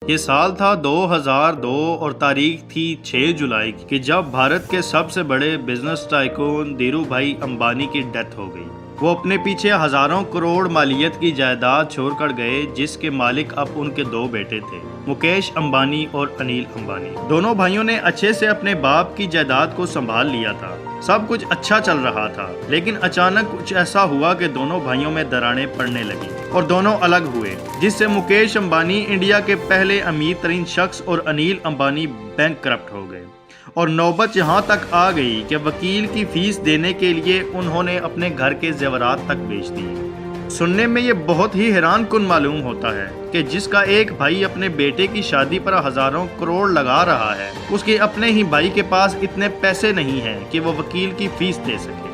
ये साल था 2002 और तारीख थी 6 जुलाई की, जब भारत के सबसे बड़े बिजनेस टाइकून धीरूभाई अंबानी की डेथ हो गई। वो अपने पीछे हजारों करोड़ मालियत की जायदाद छोड़कर गए, जिसके मालिक अब उनके दो बेटे थे, मुकेश अंबानी और अनिल अंबानी। दोनों भाइयों ने अच्छे से अपने बाप की जायदाद को संभाल लिया था। सब कुछ अच्छा चल रहा था, लेकिन अचानक कुछ ऐसा हुआ कि दोनों भाइयों में दरारें पड़ने लगी और दोनों अलग हुए, जिससे मुकेश अंबानी इंडिया के पहले अमीर तरीन शख्स और अनिल अंबानी बैंकक्रप्ट हो गए। और नौबत यहाँ तक आ गई कि वकील की फीस देने के लिए उन्होंने अपने घर के जेवरात तक बेच दिए। सुनने में ये बहुत ही हैरान कुन मालूम होता है कि जिसका एक भाई अपने बेटे की शादी पर हजारों करोड़ लगा रहा है, उसके अपने ही भाई के पास इतने पैसे नहीं हैं कि वो वकील की फीस दे सके।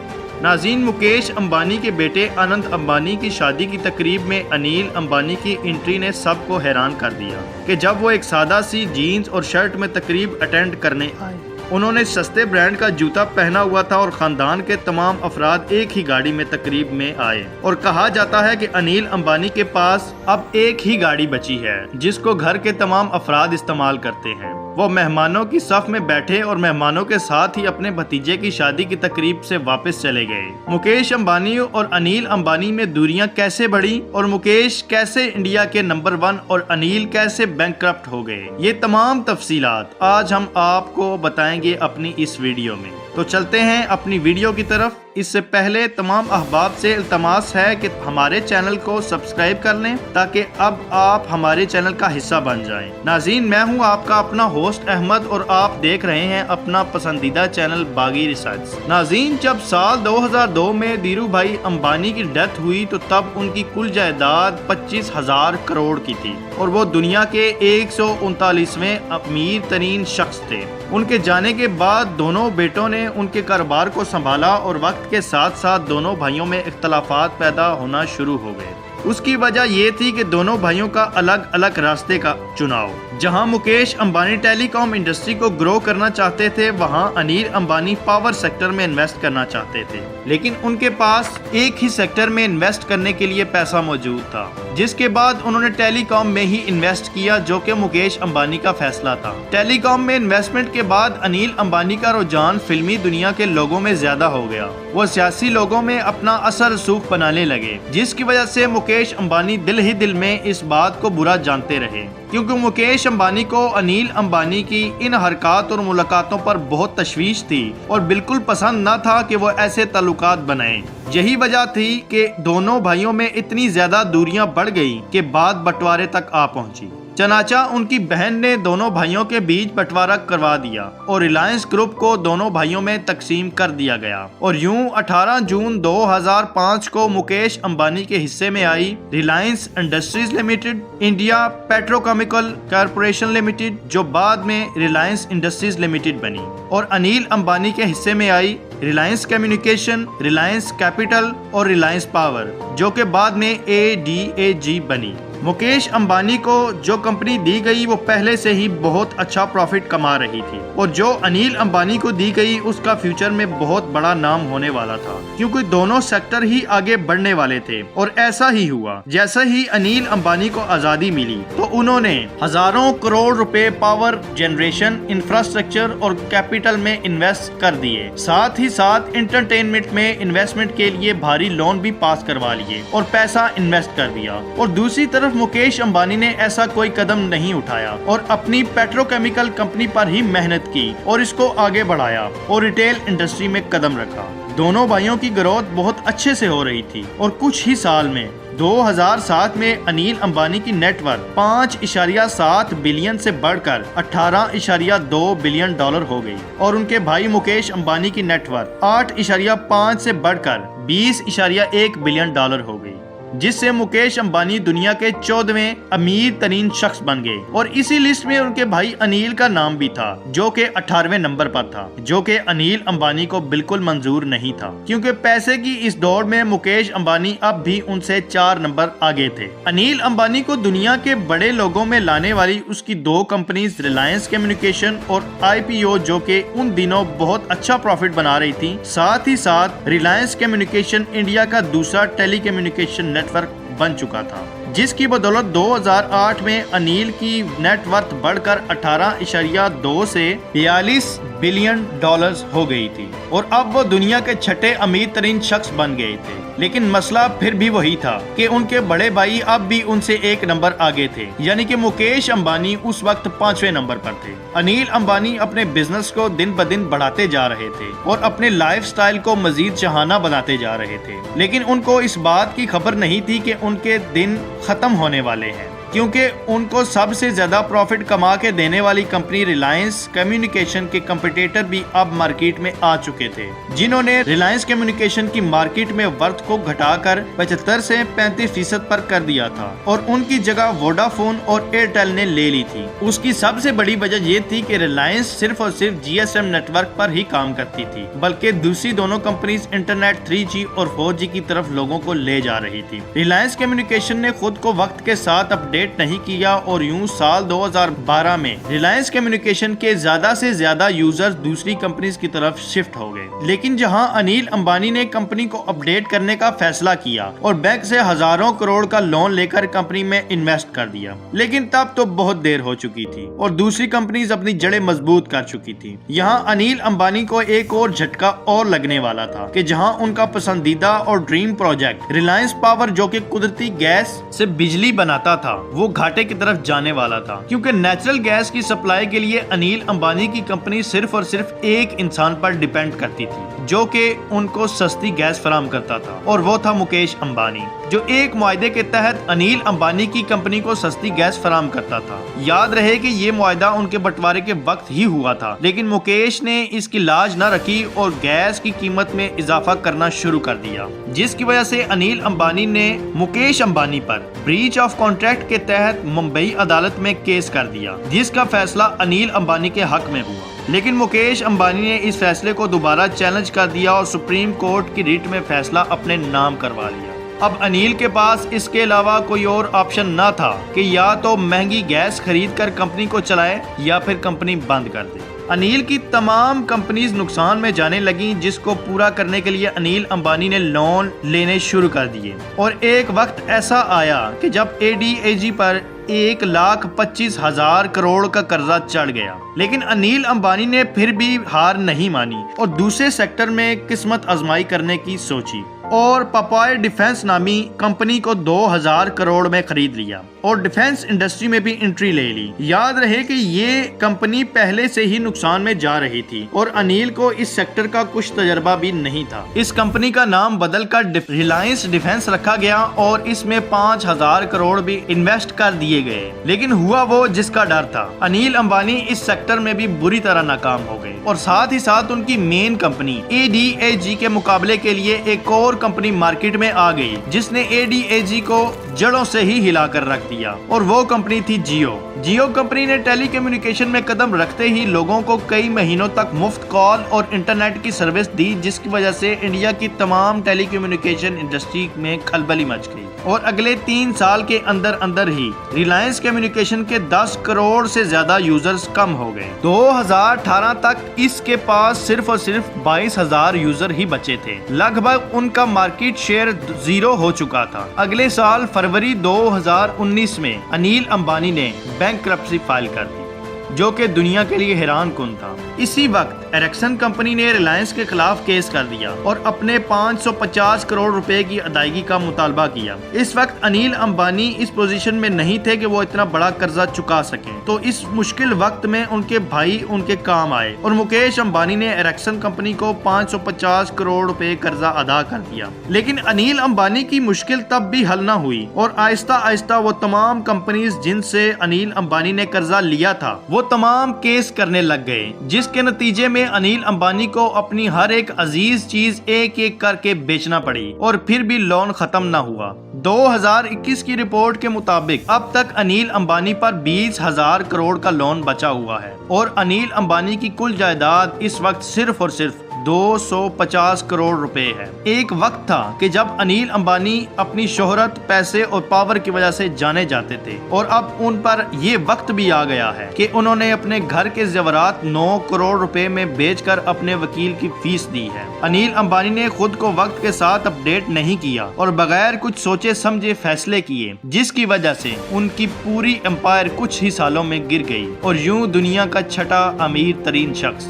नाज़रीन, मुकेश अंबानी के बेटे अनंत अंबानी की शादी की तकरीब में अनिल अंबानी की एंट्री ने सबको हैरान कर दिया कि जब वो एक सादा सी जीन्स और शर्ट में तकरीब अटेंड करने आए। उन्होंने सस्ते ब्रांड का जूता पहना हुआ था और खानदान के तमाम अफराद एक ही गाड़ी में तकरीब में आए। और कहा जाता है कि अनिल अंबानी के पास अब एक ही गाड़ी बची है, जिसको घर के तमाम अफराद इस्तेमाल करते हैं। वो मेहमानों की सफ में बैठे और मेहमानों के साथ ही अपने भतीजे की शादी की तकरीब से वापस चले गए। मुकेश अंबानी और अनिल अंबानी में दूरियां कैसे बढ़ी और मुकेश कैसे इंडिया के नंबर 1 और अनिल कैसे बैंकक्रप्ट हो गए, ये तमाम तफसीलात आज हम आपको बताएंगे अपनी इस वीडियो में। तो चलते हैं अपनी वीडियो की तरफ। इससे पहले तमाम अहबाब से इल्तमास है कि हमारे चैनल को सब्सक्राइब कर लें, ताकि अब आप हमारे चैनल का हिस्सा बन जाएं। नाज़रीन, मैं हूं आपका अपना होस्ट अहमद और आप देख रहे हैं अपना पसंदीदा चैनल बागी रिसर्च। नाज़रीन, जब साल 2002 में धीरूभाई अंबानी की डेथ हुई तो तब उनकी कुल जायदाद 25,000 करोड़ की थी और वो दुनिया के 139वें अमीर तरीन शख्स थे। उनके जाने के बाद दोनों बेटों ने उनके कारोबार को संभाला और वक्त के साथ साथ दोनों भाइयों में इख्तलाफात पैदा होना शुरू हो गए। उसकी वजह ये थी कि दोनों भाइयों का अलग अलग रास्ते का चुनाव। जहां मुकेश अंबानी टेलीकॉम इंडस्ट्री को ग्रो करना चाहते थे, वहां अनिल अंबानी पावर सेक्टर में इन्वेस्ट करना चाहते थे, लेकिन उनके पास एक ही सेक्टर में इन्वेस्ट करने के लिए पैसा मौजूद था, जिसके बाद उन्होंने टेलीकॉम में ही इन्वेस्ट किया, जो कि मुकेश अंबानी का फैसला था। टेलीकॉम में इन्वेस्टमेंट के बाद अनिल अंबानी का रुझान फिल्मी दुनिया के लोगों में ज्यादा हो गया। वो सियासी लोगों में अपना असर रसूख बनाने लगे, जिसकी वजह से मुकेश अंबानी दिल ही दिल में इस बात को बुरा जानते रहे, क्योंकि मुकेश अंबानी को अनिल अंबानी की इन हरकत और मुलाकातों पर बहुत तशवीश थी और बिल्कुल पसंद न था कि वो ऐसे ताल्लुकात बनाएं। यही वजह थी कि दोनों भाइयों में इतनी ज्यादा दूरियां बढ़ गई कि बात बंटवारे तक आ पहुंची। चनाचा उनकी बहन ने दोनों भाइयों के बीच बंटवारा करवा दिया और रिलायंस ग्रुप को दोनों भाइयों में तकसीम कर दिया गया और यूं 18 जून 2005 को मुकेश अंबानी के हिस्से में आई Reliance Industries Limited, India Petrochemical Corporation Limited, जो बाद में रिलायंस इंडस्ट्रीज लिमिटेड बनी, और अनिल अंबानी के हिस्से में आई रिलायंस कम्युनिकेशन, रिलायंस कैपिटल और रिलायंस पावर, जो के बाद में ADAG बनी। मुकेश अंबानी को जो कंपनी दी गई वो पहले से ही बहुत अच्छा प्रॉफिट कमा रही थी और जो अनिल अंबानी को दी गई उसका फ्यूचर में बहुत बड़ा नाम होने वाला था, क्योंकि दोनों सेक्टर ही आगे बढ़ने वाले थे। और ऐसा ही हुआ। जैसे ही अनिल अंबानी को आजादी मिली तो उन्होंने हजारों करोड़ रुपए पावर जनरेशन, इंफ्रास्ट्रक्चर और कैपिटल में इन्वेस्ट कर दिए। साथ ही साथ एंटरटेनमेंट में इन्वेस्टमेंट के लिए भारी लोन भी पास करवा लिए और पैसा इन्वेस्ट कर दिया। और दूसरी तरफ मुकेश अंबानी ने ऐसा कोई कदम नहीं उठाया और अपनी पेट्रोकेमिकल कंपनी पर ही मेहनत की और इसको आगे बढ़ाया और रिटेल इंडस्ट्री में कदम रखा। दोनों भाइयों की ग्रोथ बहुत अच्छे से हो रही थी और कुछ ही साल में 2007 में अनिल अंबानी की नेटवर्थ 5.7 बिलियन से बढ़कर 18.2 बिलियन डॉलर हो गई और उनके भाई मुकेश अंबानी की नेटवर्थ 8.5 से बढ़कर 20.1 बिलियन डॉलर हो गई, जिससे मुकेश अंबानी दुनिया के 14वें अमीर तरीन शख्स बन गए। और इसी लिस्ट में उनके भाई अनिल का नाम भी था, जो कि 18वें नंबर पर था, जो कि अनिल अंबानी को बिल्कुल मंजूर नहीं था, क्योंकि पैसे की इस दौड़ में मुकेश अंबानी अब भी उनसे 4 नंबर आगे थे। अनिल अंबानी को दुनिया के बड़े लोगों में लाने वाली उसकी 2 कंपनीज रिलायंस कम्युनिकेशन और IPO, जो कि उन दिनों बहुत अच्छा प्रॉफिट बना रही थी। साथ ही साथ रिलायंस कम्युनिकेशन इंडिया का दूसरा टेलीकम्युनिकेशन नेटवर्क बन चुका था, जिसकी बदौलत 2008 में अनिल की नेटवर्थ बढ़कर 18.2 से 42 बिलियन डॉलर्स हो गई थी और अब वो दुनिया के छठे अमीर तरीन शख्स बन गए थे। लेकिन मसला फिर भी वही था कि उनके बड़े भाई अब भी उनसे एक नंबर आगे थे, यानी कि मुकेश अंबानी उस वक्त 5वें नंबर पर थे। अनिल अंबानी अपने बिजनेस को दिन ब दिन बढ़ाते जा रहे थे और अपने लाइफस्टाइल को मजीद शहाना बनाते जा रहे थे, लेकिन उनको इस बात की खबर नहीं थी कि उनके दिन खत्म होने वाले हैं, क्योंकि उनको सबसे ज्यादा प्रॉफिट कमा के देने वाली कंपनी रिलायंस कम्युनिकेशन के कंपटीटर भी अब मार्केट में आ चुके थे, जिन्होंने रिलायंस कम्युनिकेशन की मार्केट में वर्थ को घटाकर 75 से 35% पर कर दिया था और उनकी जगह वोडाफोन और एयरटेल ने ले ली थी। उसकी सबसे बड़ी वजह ये थी कि रिलायंस सिर्फ और सिर्फ GSM नेटवर्क पर ही काम करती थी, बल्कि दूसरी दोनों कंपनीज इंटरनेट 3G और 4G की तरफ लोगों को ले जा रही थी। रिलायंस कम्युनिकेशन ने खुद को वक्त के साथ अपडेट नहीं किया और यूं साल 2012 में रिलायंस कम्युनिकेशन के ज्यादा से ज्यादा यूजर्स दूसरी कंपनीज की तरफ शिफ्ट हो गए। लेकिन जहां अनिल अंबानी ने कंपनी को अपडेट करने का फैसला किया और बैंक से हजारों करोड़ का लोन लेकर कंपनी में इन्वेस्ट कर दिया, लेकिन तब तो बहुत देर हो चुकी थी और दूसरी कंपनीज अपनी जड़ें मजबूत कर चुकी थी। यहाँ अनिल अंबानी को एक और झटका और लगने वाला था कि जहां उनका पसंदीदा और ड्रीम प्रोजेक्ट रिलायंस पावर, जो कि कुदरती गैस से बिजली बनाता था, वो घाटे की तरफ जाने वाला था, क्योंकि नेचुरल गैस की सप्लाई के लिए अनिल अंबानी की कंपनी सिर्फ और सिर्फ एक इंसान पर डिपेंड करती थी, जो कि उनको सस्ती गैस फराहम करता था, और वो था मुकेश अंबानी, जो एक मुआहदे के तहत अनिल अंबानी की कंपनी को सस्ती गैस फराहम करता था। याद रहे कि ये मुआहदा उनके बंटवारे के वक्त ही हुआ था, लेकिन मुकेश ने इसकी लाज न रखी और गैस की कीमत में इजाफा करना शुरू कर दिया, जिसकी वजह से अनिल अंबानी ने मुकेश अंबानी पर ब्रीच ऑफ कॉन्ट्रैक्ट के तहत मुंबई अदालत में केस कर दिया, जिसका फैसला अनिल अंबानी के हक में हुआ। लेकिन मुकेश अंबानी ने इस फैसले को दोबारा चैलेंज कर दिया और सुप्रीम कोर्ट की रिट में फैसला अपने नाम करवा लिया। अब अनिल के पास इसके अलावा कोई और ऑप्शन न था कि या तो महंगी गैस खरीद कर कंपनी को चलाए या फिर कंपनी बंद कर दे। अनिल की तमाम कंपनीज नुकसान में जाने लगी, जिसको पूरा करने के लिए अनिल अंबानी ने लोन लेने शुरू कर दिए और एक वक्त ऐसा आया कि जब ADAG पर 1,25,000 करोड़ का कर्जा चढ़ गया। लेकिन अनिल अंबानी ने फिर भी हार नहीं मानी और दूसरे सेक्टर में किस्मत आजमाई करने की सोची और पपाय डिफेंस नामी कंपनी को 2,000 करोड़ में खरीद लिया और डिफेंस इंडस्ट्री में भी एंट्री ले ली। याद रहे कि ये कंपनी पहले से ही नुकसान में जा रही थी और अनिल को इस सेक्टर का कुछ तजर्बा भी नहीं था। इस कंपनी का नाम बदलकर रिलायंस डिफेंस रखा गया और इसमें 5,000 करोड़ भी इन्वेस्ट कर दिए गए, लेकिन हुआ वो जिसका डर था। अनिल अंबानी इस सेक्टर में भी बुरी तरह नाकाम हो गए और साथ ही साथ उनकी मेन कंपनी ADAG के मुकाबले के लिए एक और कंपनी मार्केट में आ गई, जिसने ADAG को जड़ों से ही हिलाकर रख दिया और वो कंपनी थी जियो कंपनी ने टेलीकम्युनिकेशन में कदम रखते ही लोगों को कई महीनों तक मुफ्त कॉल और इंटरनेट की सर्विस दी, जिसकी वजह से इंडिया की तमाम टेलीकम्युनिकेशन इंडस्ट्री में खलबली मच गई और अगले 3 साल के अंदर अंदर ही रिलायंस कम्युनिकेशन के 10 करोड़ से ज्यादा यूजर्स कम हो गए। 2018 तक इसके पास सिर्फ और सिर्फ 22,000 यूजर ही बचे थे। लगभग उनका मार्केट शेयर 0 हो चुका था। अगले साल फरवरी 2019 में अनिल अंबानी ने बैंकरप्सी फाइल कर दी, जो कि दुनिया के लिए हैरान कुन था। इसी वक्त एरिक्सन कंपनी ने रिलायंस के खिलाफ केस कर दिया और अपने 550 करोड़ रुपए की अदायगी का मुतालबा किया। इस वक्त अनिल अंबानी इस पोजीशन में नहीं थे कि वो इतना बड़ा कर्जा चुका सकें, तो इस मुश्किल वक्त में उनके भाई उनके काम आए और मुकेश अंबानी ने एरिक्सन कंपनी को 550 करोड़ रुपए कर्जा अदा कर दिया। लेकिन अनिल अंबानी की मुश्किल तब भी हल न हुई और आहिस्ता आहिस्ता वो तमाम कंपनीज जिनसे अनिल अंबानी ने कर्जा लिया था वो तमाम केस करने लग गए, जिसके नतीजे में अनिल अंबानी को अपनी हर एक अजीज चीज एक एक करके बेचना पड़ी और फिर भी लोन खत्म न हुआ। 2021 की रिपोर्ट के मुताबिक अब तक अनिल अंबानी पर 20,000 करोड़ का लोन बचा हुआ है और अनिल अंबानी की कुल जायदाद इस वक्त सिर्फ और सिर्फ 250 करोड़ रुपए है। एक वक्त था कि जब अनिल अंबानी अपनी शोहरत, पैसे और पावर की वजह से जाने जाते थे और अब उन पर ये वक्त भी आ गया है कि उन्होंने अपने घर के जेवरात 9 करोड़ रुपए में बेचकर अपने वकील की फीस दी है। अनिल अंबानी ने खुद को वक्त के साथ अपडेट नहीं किया और बगैर कुछ सोचे समझे फैसले किए, जिसकी वजह से उनकी पूरी एम्पायर कुछ ही सालों में गिर गई और यूं दुनिया का छठा अमीर तरीन शख्स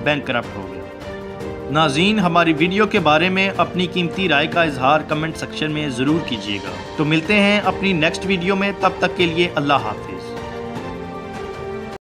बैंकरप्ट हो गया। नाज़रीन, हमारी वीडियो के बारे में अपनी कीमती राय का इजहार कमेंट सेक्शन में ज़रूर कीजिएगा। तो मिलते हैं अपनी नेक्स्ट वीडियो में, तब तक के लिए अल्लाह हाफ़िज़।